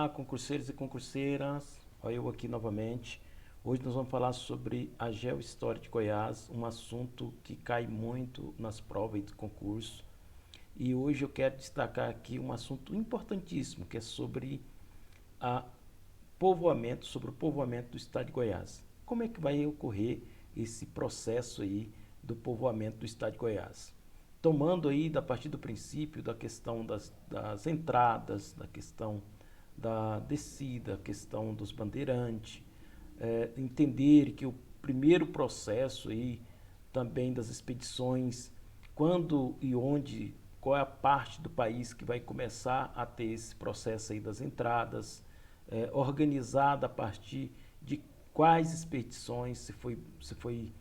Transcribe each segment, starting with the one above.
Olá, concurseiros e concurseiras, olha eu aqui novamente. Hoje nós vamos falar sobre a Geohistória de Goiás, um assunto que cai muito nas provas de concurso. E hoje eu quero destacar aqui um assunto importantíssimo, que é a sobre o povoamento do estado de Goiás. Como é que vai ocorrer esse processo aí do povoamento do estado de Goiás? Tomando aí da partir do princípio da questão das entradas, da questão da descida, a questão dos bandeirantes, entender que o primeiro processo aí também das expedições, quando e onde, qual é a parte do país que vai começar a ter esse processo aí das entradas, organizada a partir de quais expedições, se foi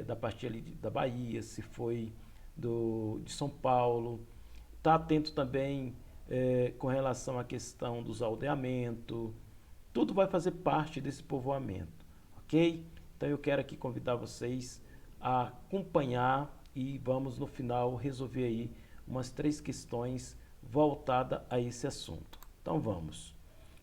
da parte ali da Bahia, se foi de São Paulo. Está atento também com relação à questão dos aldeamentos. Tudo vai fazer parte desse povoamento, ok? Então eu quero aqui convidar vocês a acompanhar e vamos no final resolver aí umas 3 questões voltadas a esse assunto. Então vamos.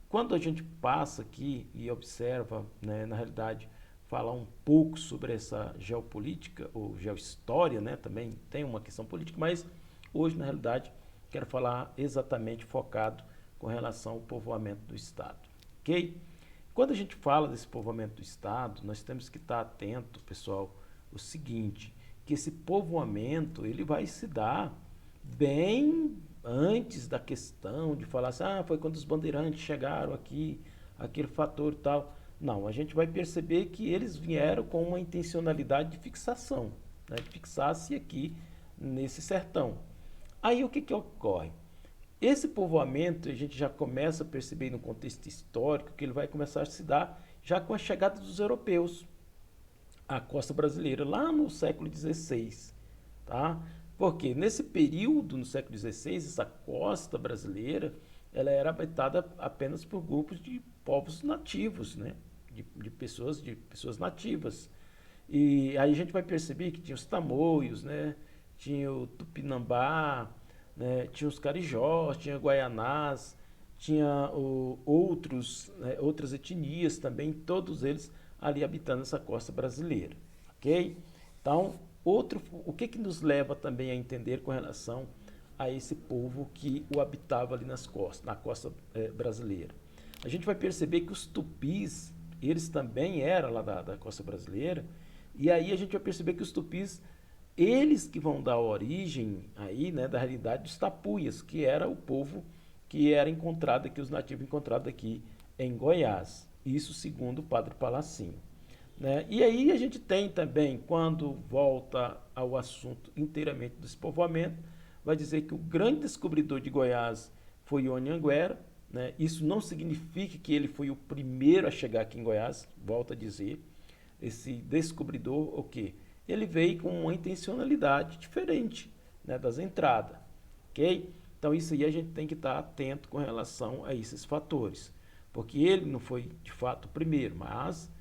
Quando a gente passa aqui e observa, né, na realidade, falar um pouco sobre essa geopolítica ou geohistória, né, também tem uma questão política, mas hoje, na realidade, quero falar exatamente focado com relação ao povoamento do Estado, ok? Quando a gente fala desse povoamento do Estado, nós temos que estar atento, pessoal, o seguinte, que esse povoamento, ele vai se dar bem antes da questão de falar assim, foi quando os bandeirantes chegaram aqui, aquele fator e tal. Não, a gente vai perceber que eles vieram com uma intencionalidade de fixação, né, de fixar-se aqui nesse sertão. Aí o que ocorre? Esse povoamento a gente já começa a perceber no contexto histórico que ele vai começar a se dar já com a chegada dos europeus à costa brasileira, lá no século XVI. Tá? Porque nesse período, no século XVI, essa costa brasileira ela era habitada apenas por grupos de povos nativos, né? de pessoas nativas. E aí a gente vai perceber que tinha os tamoios, né? Tinha o tupinambá, né? Tinha os carijós, tinha guaianás, tinha outras etnias também, todos eles ali habitando essa costa brasileira, ok? Então, o que nos leva também a entender com relação a esse povo que o habitava ali na costa brasileira? A gente vai perceber que os tupis, eles também eram lá da costa brasileira, e aí a gente vai perceber que os tupis, eles que vão dar origem aí, né, da realidade dos tapuias, que era o povo que era encontrado aqui, os nativos encontrados aqui em Goiás. Isso segundo o Padre Palacinho. Né? E aí a gente tem também, quando volta ao assunto inteiramente do despovoamento, vai dizer que o grande descobridor de Goiás foi Ione Anguera, né? Isso não significa que ele foi o primeiro a chegar aqui em Goiás, volto a dizer. Esse descobridor, o quê? Ele veio com uma intencionalidade diferente, né, das entradas, ok? Então isso aí a gente tem que estar atento com relação a esses fatores, porque ele não foi de fato o primeiro, mas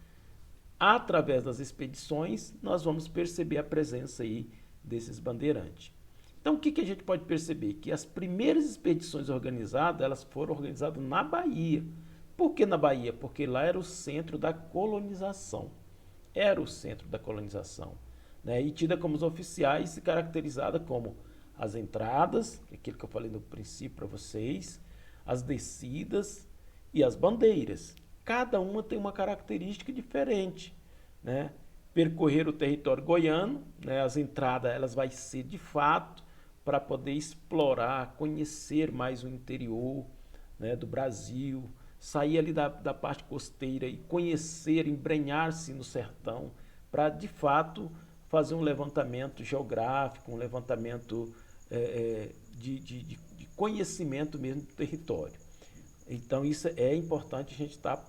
através das expedições nós vamos perceber a presença aí desses bandeirantes. Então o que a gente pode perceber? Que as primeiras expedições organizadas, elas foram organizadas na Bahia. Por que na Bahia? Porque lá era o centro da colonização. Era o centro da colonização. Né? E tida como os oficiais e caracterizada como as entradas, aquilo que eu falei no princípio para vocês, as descidas e as bandeiras. Cada uma tem uma característica diferente. Né? Percorrer o território goiano, né? As entradas elas vai ser de fato para poder explorar, conhecer mais o interior, né, do Brasil, sair ali da parte costeira e conhecer, embrenhar-se no sertão, para de fato fazer um levantamento geográfico, um levantamento de conhecimento mesmo do território. Então isso é importante a gente estar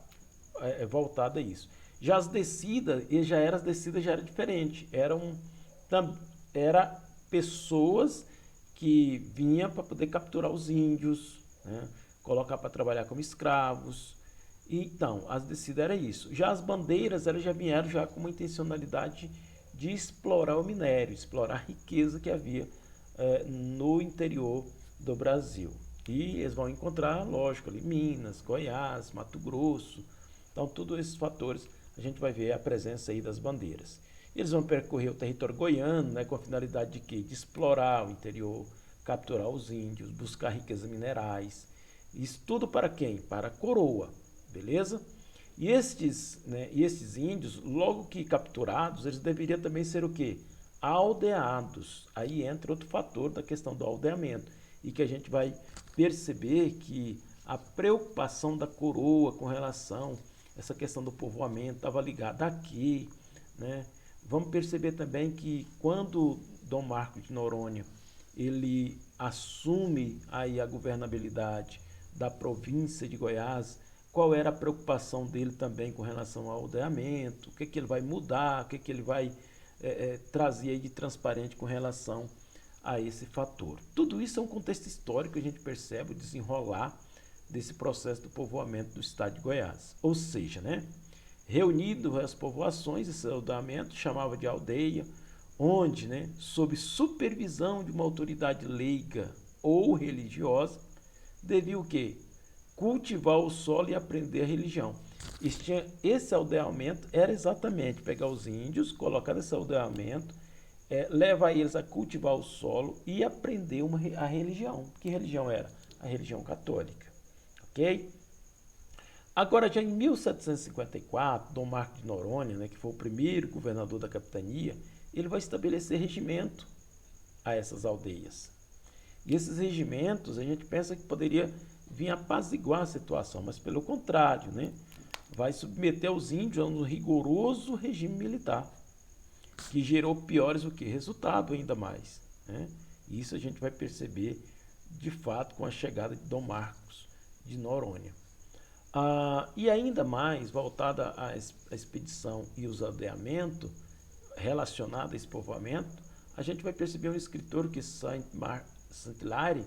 voltado a isso. Já as descidas já era diferente. Era pessoas que vinham para poder capturar os índios, né? Colocar para trabalhar como escravos. Então, as descidas era isso. Já as bandeiras, elas já vieram já com uma intencionalidade de explorar o minério, explorar a riqueza que havia no interior do Brasil. E eles vão encontrar, lógico, ali Minas, Goiás, Mato Grosso. Então, todos esses fatores a gente vai ver a presença aí das bandeiras. Eles vão percorrer o território goiano, né, com a finalidade de quê? De explorar o interior, capturar os índios, buscar riquezas minerais. Isso tudo para quem? Para a coroa, beleza? E estes índios, logo que capturados, eles deveriam também ser o quê? Aldeados. Aí entra outro fator da questão do aldeamento. E que a gente vai perceber que a preocupação da coroa com relação a essa questão do povoamento estava ligada aqui, né? Vamos perceber também que quando Dom Marcos de Noronha ele assume aí a governabilidade da província de Goiás, qual era a preocupação dele também com relação ao aldeamento, o que ele vai mudar, o que ele vai trazer aí de transparente com relação a esse fator. Tudo isso é um contexto histórico que a gente percebe o desenrolar desse processo do povoamento do estado de Goiás. Ou seja, né, reunido as povoações, esse aldeamento chamava de aldeia, onde, né, sob supervisão de uma autoridade leiga ou religiosa, devia o quê? Cultivar o solo e aprender a religião. Esse aldeamento era exatamente pegar os índios, colocar nesse aldeamento, levar eles a cultivar o solo e aprender a religião. Que religião era? A religião católica. Ok? Agora, já em 1754, Dom Marcos de Noronha, né, que foi o primeiro governador da capitania, ele vai estabelecer regimento a essas aldeias. E esses regimentos, a gente pensa que poderia vir apaziguar a situação, mas pelo contrário, né, vai submeter os índios a um rigoroso regime militar, que gerou piores o que? Resultado ainda mais. Né? E isso a gente vai perceber, de fato, com a chegada de Dom Marcos de Noronha. E ainda mais, voltada à expedição e os aldeamento, relacionado a esse povoamento, a gente vai perceber um escritor que Saint-Hilaire,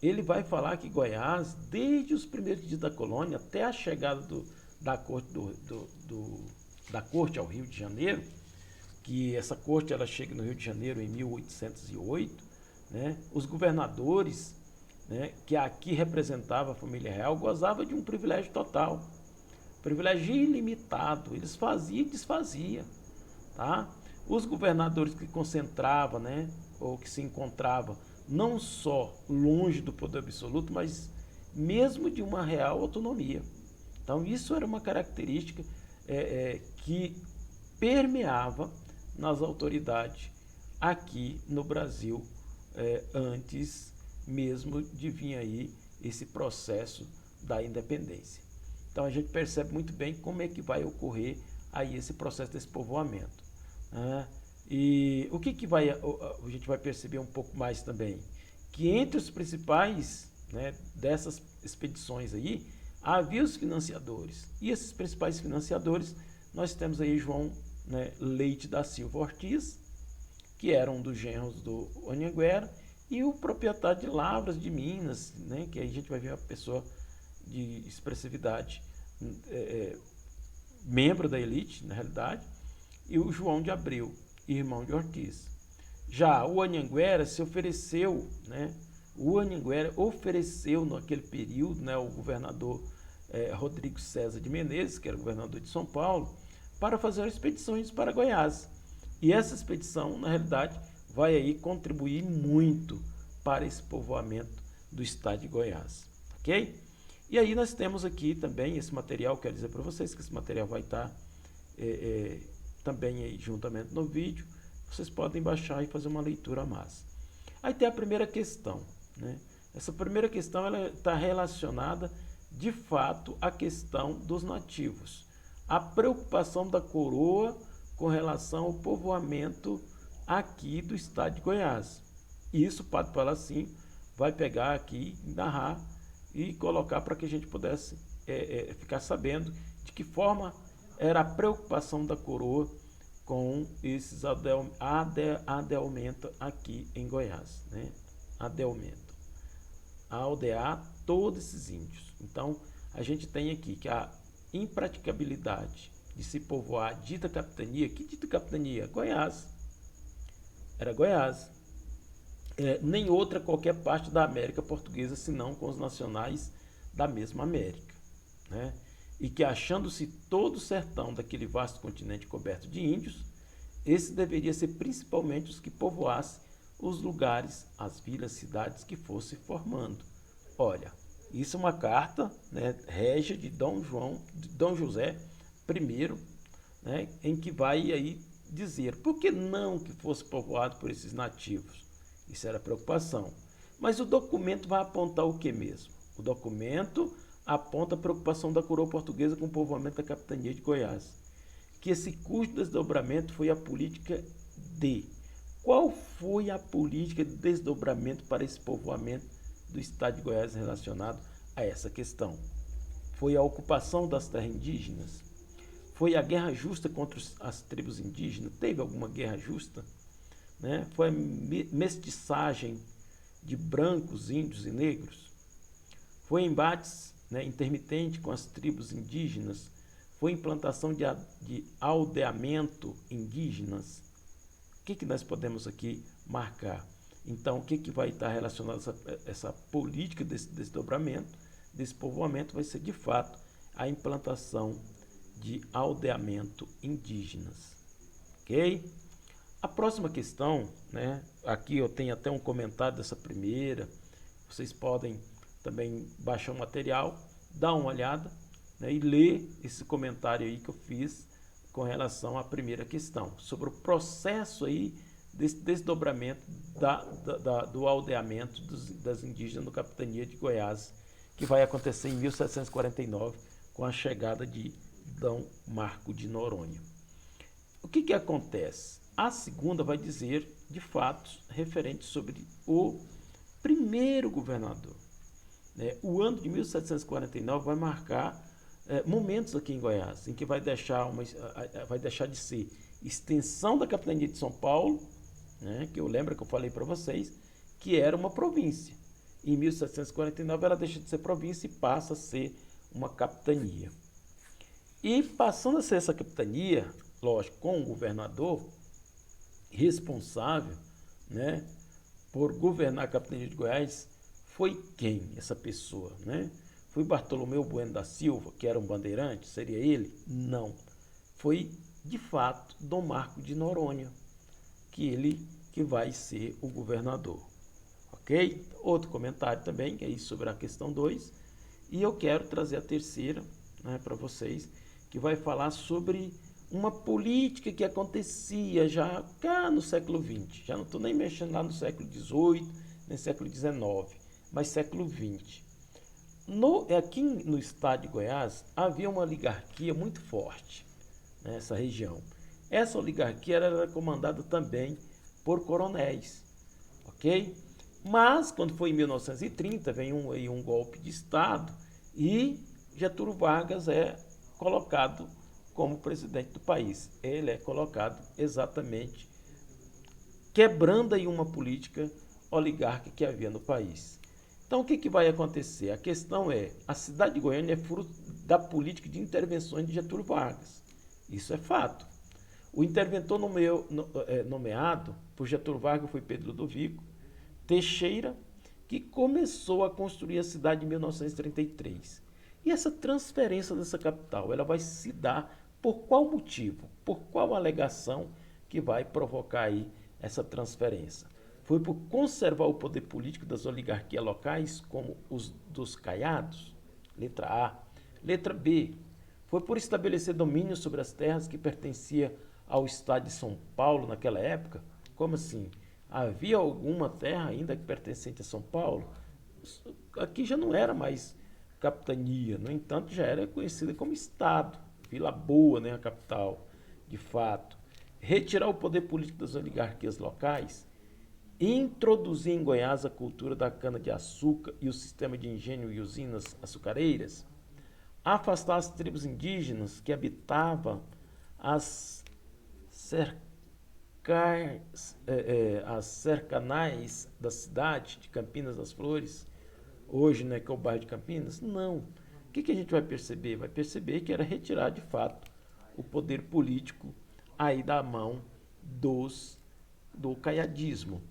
ele vai falar que Goiás, desde os primeiros dias da colônia até a chegada da corte ao Rio de Janeiro, que essa corte ela chega no Rio de Janeiro em 1808, né, os governadores, né, que aqui representava a família real, gozavam de um privilégio total, privilégio ilimitado, eles faziam e desfaziam. Tá? Os governadores que concentravam, né, ou que se encontravam não só longe do poder absoluto, mas mesmo de uma real autonomia. Então isso era uma característica que permeava nas autoridades aqui no Brasil, antes mesmo de vir aí esse processo da independência. Então a gente percebe muito bem como é que vai ocorrer aí esse processo desse povoamento. Né? E o que a gente vai perceber um pouco mais também? Que entre os principais, né, dessas expedições aí, havia os financiadores. E esses principais financiadores, nós temos aí João, né, Leite da Silva Ortiz, que era um dos genros do Anhanguera, e o proprietário de Lavras de Minas, né, que aí a gente vai ver uma pessoa de expressividade, membro da elite, na realidade, e o João de Abreu, irmão de Ortiz. Já o Anhanguera se ofereceu, né, o Anhanguera ofereceu naquele período, né, o governador Rodrigo César de Menezes, que era governador de São Paulo, para fazer expedições para Goiás. E essa expedição, na realidade, vai aí contribuir muito para esse povoamento do estado de Goiás, ok? E aí nós temos aqui também esse material, quero dizer para vocês que esse material vai estar também aí juntamente no vídeo, vocês podem baixar e fazer uma leitura massa. Aí tem a primeira questão, né? Essa primeira questão ela está relacionada de fato à questão dos nativos, a preocupação da coroa com relação ao povoamento aqui do estado de Goiás. E isso, Padre Palacim vai pegar aqui, narrar e colocar para que a gente pudesse ficar sabendo de que forma era a preocupação da coroa com esses adelmento aqui em Goiás, né? Adelmento, aldear todos esses índios. Então, a gente tem aqui que a impraticabilidade de se povoar a dita capitania. Que dita capitania? Goiás. Era Goiás. nem outra qualquer parte da América Portuguesa, senão com os nacionais da mesma América, né? E que, achando-se todo o sertão daquele vasto continente coberto de índios, esse deveria ser principalmente os que povoassem os lugares, as vilas, cidades que fossem formando. Olha, isso é uma carta, né, régia de Dom José I, né, em que vai aí dizer por que não que fosse povoado por esses nativos. Isso era preocupação. Mas o documento vai apontar o que mesmo? O documento aponta a preocupação da coroa portuguesa com o povoamento da capitania de Goiás, que esse custo desdobramento foi a política de... Qual foi a política de desdobramento para esse povoamento do estado de Goiás relacionado a essa questão? Foi a ocupação das terras indígenas? Foi a guerra justa contra as tribos indígenas? Teve alguma guerra justa? Né? Foi a mestiçagem de brancos, índios e negros? Foi embates, né, intermitente com as tribos indígenas? Foi implantação de aldeamento indígenas? O que nós podemos aqui marcar? Então, o que vai estar relacionado a essa política desse desdobramento, desse povoamento? Vai ser, de fato, a implantação de aldeamento indígenas. Ok? A próxima questão, né? Aqui eu tenho até um comentário dessa primeira. Vocês podem também baixar o material, dar uma olhada, né, e ler esse comentário aí que eu fiz com relação à primeira questão, sobre o processo aí desse desdobramento do aldeamento das indígenas no Capitania de Goiás, que vai acontecer em 1749, com a chegada de D. Marco de Noronha. O que acontece? A segunda vai dizer de fatos referentes sobre o primeiro governador. O ano de 1749 vai marcar momentos aqui em Goiás, em que vai deixar de ser extensão da capitania de São Paulo, né, que eu lembro que eu falei para vocês, que era uma província. Em 1749 ela deixa de ser província e passa a ser uma capitania. E passando a ser essa capitania, lógico, com o governador responsável, né, por governar a capitania de Goiás, foi quem essa pessoa, né? Foi Bartolomeu Bueno da Silva, que era um bandeirante? Seria ele? Não. Foi, de fato, Dom Marco de Noronha, que vai ser o governador. Ok? Outro comentário também, que é isso sobre a questão 2. E eu quero trazer a terceira, né, para vocês, que vai falar sobre uma política que acontecia já cá no século XX. Já não estou nem mexendo lá no século XVIII, nem século XIX, mas século XX. Aqui no estado de Goiás havia uma oligarquia muito forte nessa região. Essa oligarquia era comandada também por coronéis, ok? Mas quando foi em 1930 vem um golpe de estado e Getúlio Vargas é colocado como presidente do país. Ele é colocado exatamente quebrando aí uma política oligárquica que havia no país. Então, o que vai acontecer? A questão é, a cidade de Goiânia é fruto da política de intervenções de Getúlio Vargas. Isso é fato. O interventor nomeado por Getúlio Vargas foi Pedro Ludovico Teixeira, que começou a construir a cidade em 1933. E essa transferência dessa capital, ela vai se dar por qual motivo? Por qual alegação que vai provocar aí essa transferência? Foi por conservar o poder político das oligarquias locais, como os dos caiados? Letra A. Letra B. Foi por estabelecer domínio sobre as terras que pertenciam ao estado de São Paulo naquela época? Como assim? Havia alguma terra ainda que pertencente a São Paulo? Aqui já não era mais capitania, no entanto já era conhecida como estado. Vila Boa, né, a capital, de fato. Retirar o poder político das oligarquias locais, introduzir em Goiás a cultura da cana-de-açúcar e o sistema de engenho e usinas açucareiras, afastar as tribos indígenas que habitavam as cercanais da cidade de Campinas das Flores, hoje, né, que é o bairro de Campinas? Não. O que a gente vai perceber? Vai perceber que era retirar, de fato, o poder político aí da mão do caiadismo.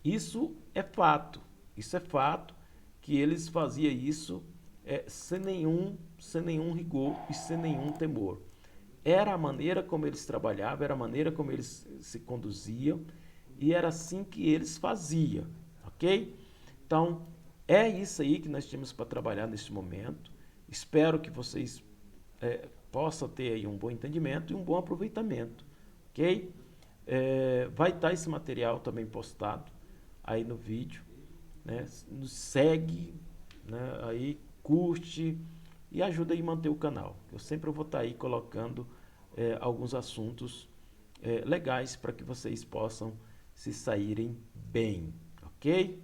Isso é fato. Isso é fato que eles faziam isso sem nenhum rigor e sem nenhum temor. Era a maneira como eles trabalhavam, era a maneira como eles se conduziam e era assim que eles faziam, ok? Então, é isso aí que nós temos para trabalhar neste momento. Espero que vocês possam ter aí um bom entendimento e um bom aproveitamento, ok? Vai estar esse material também postado aí no vídeo, né? Nos segue, né? Aí curte e ajuda aí a manter o canal. Eu sempre vou estar aí colocando alguns assuntos legais para que vocês possam se saírem bem, ok?